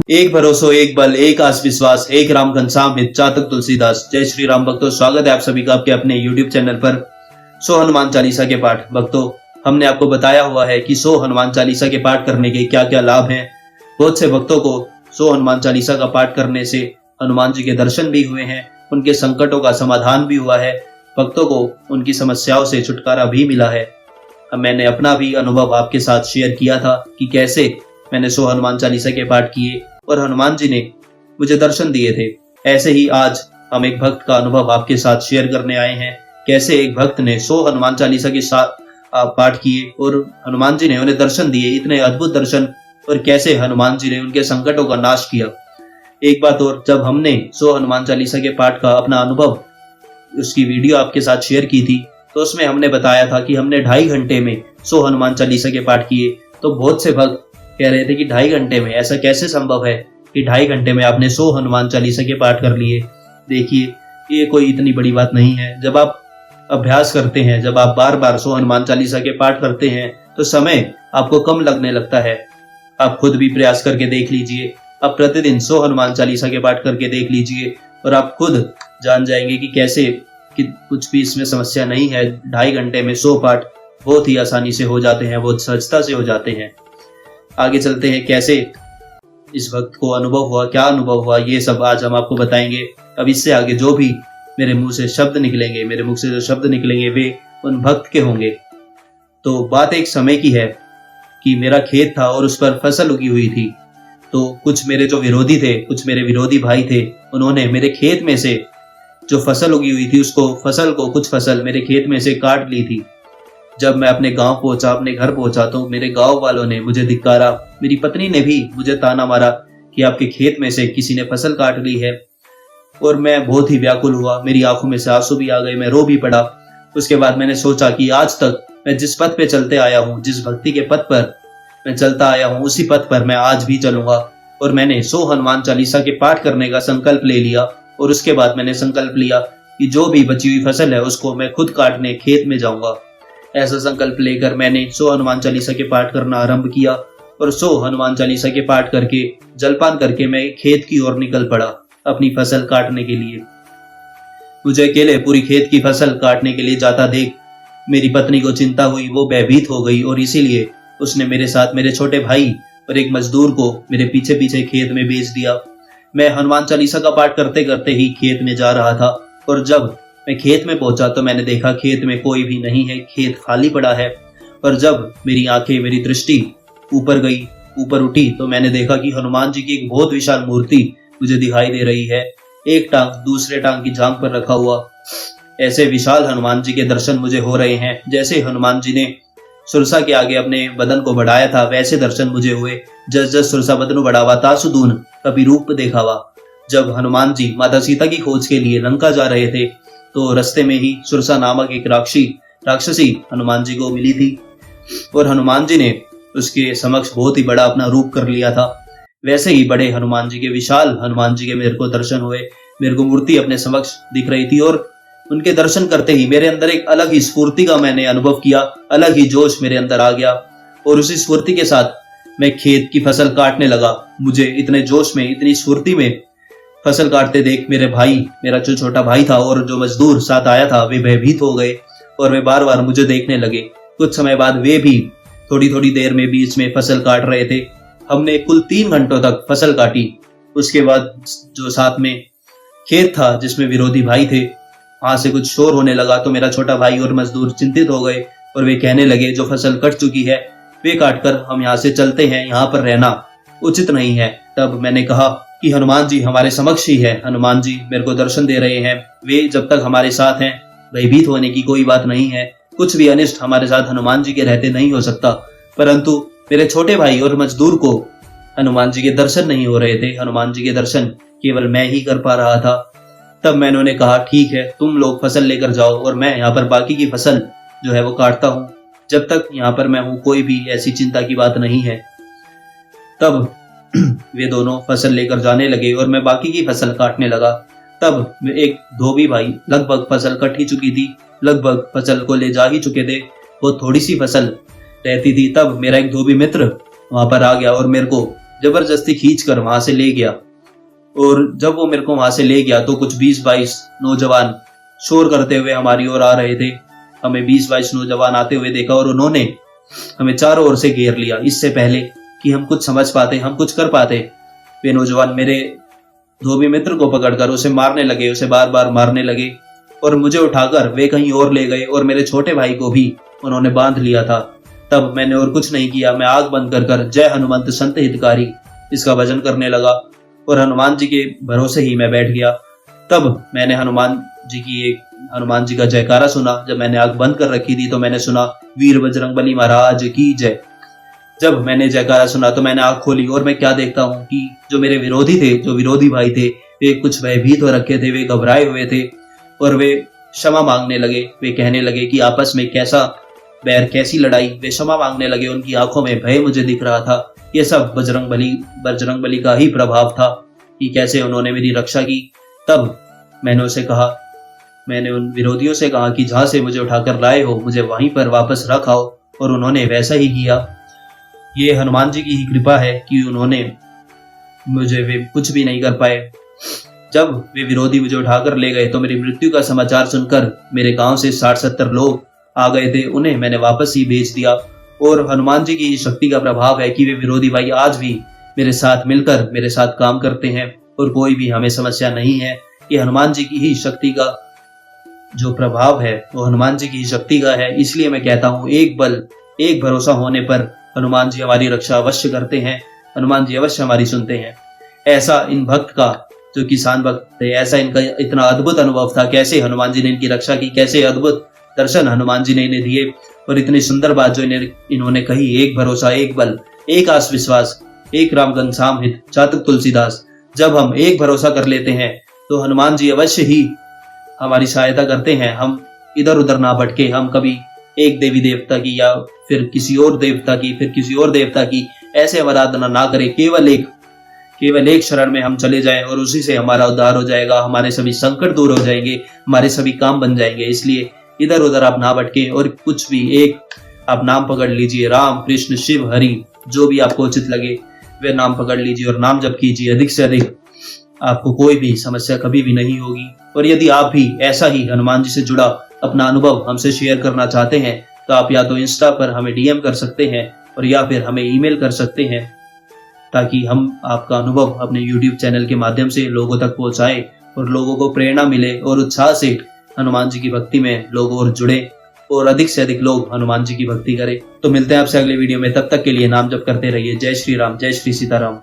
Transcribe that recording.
एक भरोसो, एक बल, एक आस विश्वास, एक राम घनश्याम हित, चातक तुलसीदास। जय श्री राम भक्तों, स्वागत है आप सभी का आपके अपने YouTube चैनल पर। 100 हनुमान चालीसा के पाठ। भक्तों, हमने आपको बताया हुआ है कि 100 हनुमान चालीसा के पाठ करने के क्या क्या लाभ हैं। बहुत से भक्तों को 100 हनुमान चालीसा का पाठ करने से हनुमान जी के दर्शन भी हुए हैं, उनके संकटों का समाधान भी हुआ है, भक्तों को उनकी समस्याओं से छुटकारा भी मिला है। अब मैंने अपना भी अनुभव आपके साथ शेयर किया था कि कैसे मैंने 100 हनुमान चालीसा के पाठ किए और हनुमान जी ने मुझे दर्शन दिए थे। ऐसे ही आज हम एक भक्त का अनुभव आपके साथ शेयर करने आए हैं। कैसे एक भक्त ने 100 हनुमान चालीसा के साथ पाठ किए और हनुमान जी ने उन्हें दर्शन दिए, इतने अद्भुत दर्शन, और कैसे हनुमान जी ने उनके संकटों का नाश किया। एक बात और, जब हमने 100 हनुमान चालीसा के पाठ का अपना अनुभव, उसकी वीडियो आपके साथ शेयर की थी, तो उसमें हमने बताया था कि हमने 2.5 घंटे में 100 हनुमान चालीसा के पाठ किए। तो बहुत से भक्त कह रहे थे कि 2.5 घंटे में ऐसा कैसे संभव है कि 2.5 घंटे में आपने 100 हनुमान चालीसा के पाठ कर लिए। देखिए, ये कोई इतनी बड़ी बात नहीं है। जब आप अभ्यास करते हैं, जब आप बार बार 100 हनुमान चालीसा के पाठ करते हैं, तो समय आपको कम लगने लगता है। आप खुद भी प्रयास करके देख लीजिए। आप प्रतिदिन 100 हनुमान चालीसा के पाठ करके देख लीजिए और आप खुद जान जाएंगे कि कैसे कि कुछ भी इसमें समस्या नहीं है। 2.5 घंटे में 100 पाठ बहुत ही आसानी से हो जाते हैं, बहुत सहजता से हो जाते हैं। आगे चलते हैं, कैसे इस भक्त को अनुभव हुआ, क्या अनुभव हुआ, ये सब आज हम आपको बताएंगे। अब इससे आगे जो भी मेरे मुंह से शब्द निकलेंगे, मेरे मुख से जो शब्द निकलेंगे, वे उन भक्त के होंगे। तो बात एक समय की है कि मेरा खेत था और उस पर फसल उगी हुई थी। तो कुछ मेरे जो विरोधी थे, कुछ मेरे विरोधी भाई थे, उन्होंने मेरे खेत में से जो फसल उगी हुई थी, कुछ फसल मेरे खेत में से काट ली थी। जब मैं अपने गांव पहुंचा, अपने घर पहुंचा, तो मेरे गांव वालों ने मुझे धिक्कारा। मेरी पत्नी ने भी मुझे ताना मारा कि आपके खेत में से किसी ने फसल काट ली है। और मैं बहुत ही व्याकुल हुआ, मेरी आंखों में से आंसू भी आ गए, मैं रो भी पड़ा। उसके बाद मैंने सोचा कि आज तक मैं जिस पथ पे चलते आया हूँ, जिस भक्ति के पथ पर मैं चलता आया हूँ, उसी पथ पर मैं आज भी चलूंगा। और मैंने 100 हनुमान चालीसा के पाठ करने का संकल्प ले लिया। और उसके बाद मैंने संकल्प लिया कि जो भी बची हुई फसल है उसको मैं खुद काटने खेत में जाऊंगा। ऐसा संकल्प लेकर मैंने 100 हनुमान चालीसा के पाठ करना आरंभ किया और 100 हनुमान चालीसा के पाठ करके जलपान करके मैं खेत की ओर निकल पड़ा अपनी फसल काटने के लिए। मुझे अकेले पूरी खेत की फसल काटने के लिए जाता देख मेरी पत्नी को चिंता हुई, वो भयभीत हो गई और इसीलिए उसने मेरे साथ मेरे छोटे भाई और एक मजदूर को मेरे पीछे पीछे खेत में भेज दिया। मैं हनुमान चालीसा का पाठ करते करते ही खेत में जा रहा था और जब मैं खेत में पहुंचा तो मैंने देखा खेत में कोई भी नहीं है, खेत खाली पड़ा है। और जब मेरी आंखें, मेरी दृष्टि ऊपर उठी, तो मैंने देखा कि हनुमान जी की एक बहुत विशाल मूर्ति मुझे दिखाई दे रही है, एक टांग दूसरे टांग की जांघ पर रखा हुआ। ऐसे विशाल हनुमान जी के दर्शन मुझे हो रहे हैं। जैसे हनुमान जी ने सुरसा के आगे अपने बदन को बढ़ाया था, वैसे दर्शन मुझे हुए। जस जस सुरसा बदन बढ़ावा तासु दून कभी रूप देखावा। जब हनुमान जी माता सीता की खोज के लिए लंका जा रहे थे, तो रास्ते में ही सुरसा नामक एक राक्षसी हनुमान जी को मिली थी और हनुमान जी ने उसके समक्ष बहुत ही बड़ा अपना रूप कर लिया था। वैसे ही बड़े हनुमान जी के, विशाल हनुमान जी के मेरे को दर्शन हुए। मेरे को मूर्ति अपने समक्ष दिख रही थी और उनके दर्शन करते ही मेरे अंदर एक अलग ही स्फूर्ति का मैंने अनुभव किया, अलग ही जोश मेरे अंदर आ गया और उसी स्फूर्ति के साथ मैं खेत की फसल काटने लगा। मुझे इतने जोश में, इतनी स्फूर्ति में फसल काटते देख मेरे भाई, मेरा जो छोटा भाई था और जो मजदूर साथ आया था, वे भयभीत हो गए और वे बार बार मुझे देखने लगे। कुछ समय बाद वे भी थोड़ी थोड़ी देर में बीच में फसल काट रहे थे। हमने कुल 3 घंटों तक फसल काटी। उसके बाद जो साथ में खेत था जिसमें विरोधी भाई थे, वहां से कुछ शोर होने लगा, तो मेरा छोटा भाई और मजदूर चिंतित हो गए और वे कहने लगे जो फसल कट चुकी है वे काटकर हम यहाँ से चलते हैं, यहाँ पर रहना उचित नहीं है। तब मैंने कहा कि हनुमान जी हमारे समक्ष ही है, हनुमान जी मेरे को दर्शन दे रहे हैं, वे जब तक हमारे साथ हैं भयभीत होने की कोई बात नहीं है, कुछ भी अनिष्ट हमारे साथ हनुमान जी के रहते नहीं हो सकता। परंतु मेरे छोटे भाई और मजदूर को हनुमान जी के दर्शन नहीं हो रहे थे, हनुमान जी के दर्शन केवल मैं ही कर पा रहा था। तब मैंने उन्हें कहा ठीक है, तुम लोग फसल लेकर जाओ और मैं यहाँ पर बाकी की फसल जो है वो काटता हूँ। जब तक यहाँ पर मैं हूँ कोई भी ऐसी चिंता की बात नहीं है। तब वे दोनों फसल लेकर जाने लगे और मैं बाकी की फसल काटने लगा। तब एक धोबी भाई, लगभग फसल कट ही चुकी थी, लगभग फसल को ले जा ही चुके थे, वो थोड़ी सी फसल रहती थी। तब मेरा एक धोबी मित्र वहां पर आ गया और मेरे को जबरदस्ती खींच कर वहां से ले गया। और जब वो मेरे को वहां से ले गया तो कुछ 20-22 नौजवान शोर करते हुए हमारी ओर आ रहे थे। हमें 20-22 नौजवान आते हुए देखा और उन्होंने हमें चारों ओर से घेर लिया। इससे पहले कि हम कुछ समझ पाते, हम कुछ कर पाते, वे नौजवान मेरे धोबी मित्र को पकड़कर उसे मारने लगे, उसे बार बार मारने लगे और मुझे उठाकर वे कहीं और ले गए और मेरे छोटे भाई को भी उन्होंने बांध लिया था। तब मैंने और कुछ नहीं किया, मैं आग बंद कर जय हनुमंत संत हितकारी इसका भजन करने लगा और हनुमान जी के भरोसे ही मैं बैठ गया। तब मैंने हनुमान जी का जयकारा सुना। जब मैंने आंख बंद कर रखी थी तो मैंने सुना वीर बजरंगबली महाराज की जय। जब मैंने जयकारा सुना तो मैंने आंख खोली और मैं क्या देखता हूँ कि जो मेरे विरोधी थे, जो विरोधी भाई थे, वे कुछ भयभीत हो रखे थे, वे घबराए हुए थे और वे क्षमा मांगने लगे। वे कहने लगे कि आपस में कैसा बैर, कैसी लड़ाई। वे क्षमा मांगने लगे, उनकी आंखों में भय मुझे दिख रहा था। ये सब बजरंगबली का ही प्रभाव था कि कैसे उन्होंने मेरी रक्षा की। तब मैंने उन विरोधियों से कहा कि जहां से मुझे उठाकर लाए हो मुझे वहीं पर वापस रख आओ, और उन्होंने वैसा ही किया। ये हनुमान जी की ही कृपा है कि उन्होंने वे कुछ भी नहीं कर पाए। जब वे विरोधी मुझे उठाकर ले गए तो मेरी मृत्यु का समाचार सुनकर मेरे गांव से 60-70 लोग आ गए थे, उन्हें मैंने वापस ही भेज दिया। और हनुमान जी की शक्ति का प्रभाव है कि वे विरोधी भाई आज भी मेरे साथ मिलकर मेरे साथ काम करते हैं और कोई भी हमें समस्या नहीं है। ये हनुमान जी की ही शक्ति का जो प्रभाव है वो हनुमान जी की ही शक्ति का है। इसलिए मैं कहता हूँ, एक बल, एक भरोसा होने पर हनुमान जी हमारी रक्षा अवश्य करते हैं, हनुमान जी अवश्य हमारी सुनते हैं। ऐसा इन भक्त का, जो किसान भक्त थे, ऐसा इनका इतना अद्भुत अनुभव था, कैसे हनुमान जी ने इनकी रक्षा की, कैसे अद्भुत दर्शन हनुमान जी ने इन्हें दिए। और इतनी सुंदर बात जो इन्होंने कही, एक भरोसा, एक बल, एक आस विश्वास, एक राम घनश्याम हित चातक तुलसीदास। जब हम एक भरोसा कर लेते हैं तो हनुमान जी अवश्य ही हमारी सहायता करते हैं। हम इधर उधर ना भटके, हम कभी एक देवी देवता की या फिर किसी और देवता की ऐसे आराधना ना करें। केवल एक शरण में हम चले जाएं और उसी से हमारा उद्धार हो जाएगा, हमारे सभी संकट दूर हो जाएंगे, हमारे सभी काम बन जाएंगे। इसलिए इधर उधर आप ना भटके और कुछ भी एक आप नाम पकड़ लीजिए, राम कृष्ण शिव हरि, जो भी आपको उचित लगे वे नाम पकड़ लीजिए और नाम जप कीजिए अधिक से अधिक। आपको कोई भी समस्या कभी भी नहीं होगी। और यदि आप भी ऐसा ही हनुमान जी से जुड़ा अपना अनुभव हमसे शेयर करना चाहते हैं तो आप या तो इंस्टा पर हमें डीएम कर सकते हैं और या फिर हमें ईमेल कर सकते हैं, ताकि हम आपका अनुभव अपने यूट्यूब चैनल के माध्यम से लोगों तक पहुंचाएं और लोगों को प्रेरणा मिले और उत्साह से हनुमान जी की भक्ति में लोग और जुड़े और अधिक से अधिक लोग हनुमान जी की भक्ति करें। तो मिलते हैं आपसे अगले वीडियो में, तब तक के लिए नाम जप करते रहिए। जय श्री राम, जय श्री सीताराम।